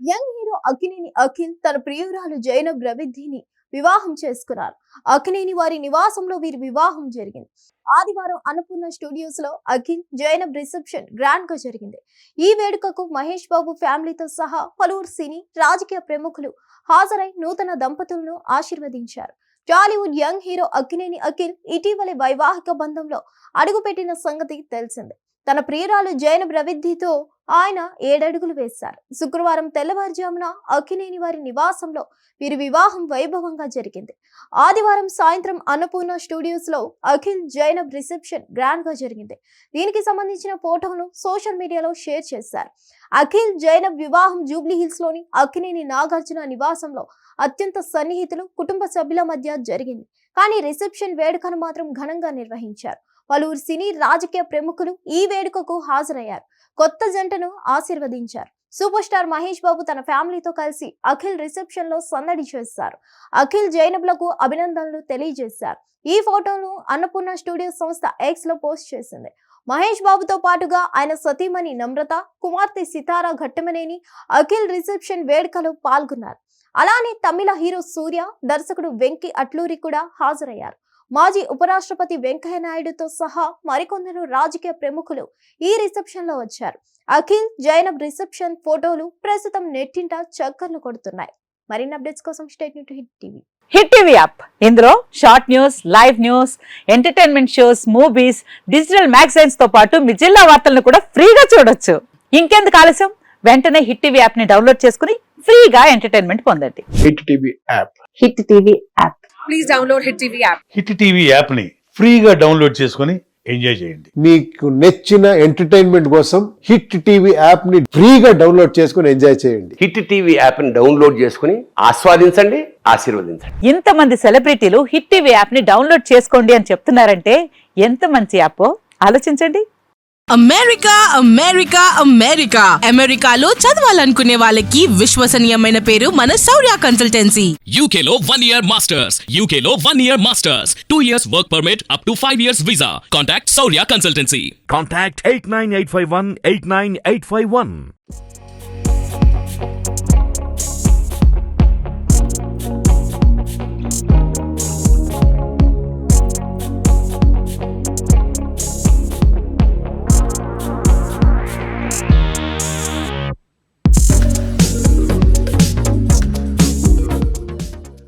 Young hero Akkineni Akhil తన ప్రియురాలు జైనబ్ రవిద్ధిని వివాహం చేసుకున్నారు. అక్కినేని వారి నివాసంలో వీరి వివాహం జరిగింది. ఆదివారం అన్నపూర్ణ స్టూడియోస్ లో అఖిల్ జైనబ్ రిసెప్షన్ గ్రాండ్ గా జరిగింది. ఈ వేడుకకు మహేష్ బాబు ఫ్యామిలీతో సహా పలువురు సినీ రాజకీయ ప్రముఖులు హాజరై నూతన దంపతులను ఆశీర్వదించారు. టాలీవుడ్ యంగ్ హీరో అక్కినేని అఖిల్ ఇటీవలే వైవాహిక బంధంలో అడుగుపెట్టిన సంగతి తెలిసిందే. తన ప్రియురాలు జైనబ్ రవిద్ధితో ఆయన 7 అడుగులు వేశారు. శుక్రవారం తెల్లవారుజామున అక్కినేని వారి నివాసంలో వీరి వివాహం వైభవంగా జరిగింది. ఆదివారం సాయంత్రం అన్నపూర్ణ స్టూడియోస్ లో అఖిల్ జైనబ్ రిసెప్షన్ గ్రాండ్ గా జరిగింది. దీనికి సంబంధించిన ఫోటోను సోషల్ మీడియాలో షేర్ చేశారు. అఖిల్ జైనబ్ వివాహం జూబ్లీ హిల్స్ లోని అక్కినేని నాగార్జున నివాసంలో అత్యంత సన్నిహితులు కుటుంబ సభ్యుల మధ్య జరిగింది. కానీ రిసెప్షన్ వేడుకను మాత్రం ఘనంగా నిర్వహించారు. పలువురు సినీ రాజకీయ ప్రముఖులు ఈ వేడుకకు హాజరయ్యారు. కొత్త జంటను ఆశీర్వదించారు. సూపర్ స్టార్ మహేష్ బాబు తన ఫ్యామిలీతో కలిసి అఖిల్ రిసెప్షన్ లో సందడి చేశారు. అఖిల్ జైనబ్లకు అభినందనలు తెలియజేశారు. ఈ ఫోటోను అన్నపూర్ణ స్టూడియో సంస్థ ఎక్స్ లో పోస్ట్ చేసింది. మహేష్ బాబుతో పాటుగా ఆయన సతీమణి నమ్రత, కుమార్తె సితారా ఘట్టమనేని అఖిల్ రిసెప్షన్ వేడుకలో పాల్గొన్నారు. అలానే తమిళ హీరో సూర్య, దర్శకుడు వెంకీ అట్లూరి కూడా హాజరయ్యారు. మాజీ ఉపరాష్ట్రపతి వెంకయ్య నాయుడుతో సహా మరికొందరు రాజకీయ ప్రముఖులు ఈ రిసెప్షన్ లో వచ్చారు. అఖిల్ జైనబ్ రిసెప్షన్ ఫోటోలు ప్రస్తుతం నెట్టింట చక్కర్లు కొడుతున్నాయి. మరిన్ని అప్డేట్స్ కోసం stay tuned to Hit TV. Hit TV app ఇందులో short news, live news, entertainment shows, movies, digital magazines తో పాటు మీ జిల్లా వార్తలను కూడా ఫ్రీగా చూడొచ్చు. ఇంకెందుకు ఆలస్యం, వెంటనే హిట్ టీవీ యాప్ ని డౌన్లోడ్ చేసుకుని ఫ్రీగా ఎంటర్టైన్మెంట్ పొందండి. Hit TV app. Hit TV app. Please download hit TV app. Hit TV app ని ఫ్రీగా డౌన్లోడ్ చేసుకుని ఎంజాయ్ చేయండి. మీకు నచ్చిన ఎంటర్టైన్మెంట్ కోసం హిట్ టీవీ యాప్ ని ఫ్రీగా డౌన్లోడ్ చేసుకుని ఎంజాయ్ చేయండి. హిట్ టీవీ యాప్ ని డౌన్లోడ్ చేసుకుని ఆస్వాదించండి, ఆశీర్వదించండి. ఇంతమంది సెలబ్రిటీలు హిట్ టీవీ యాప్ ని డౌన్లోడ్ చేసుకోండి అని చెప్తున్నారంటే ఎంత మంచి యాప్ ఆలోచించండి. అమెరికా అమెరికా అమెరికా అమెరికాలో చదవాలనుకునే వాళ్ళకి విశ్వసనీయమైన పేరు మన శౌర్య కన్సల్టెన్సీ. UK లో 1 year masters. UK లో 1 year masters. 2 years work permit up to 5 years visa. Contact Saurya Consultancy. Contact 89851 89851.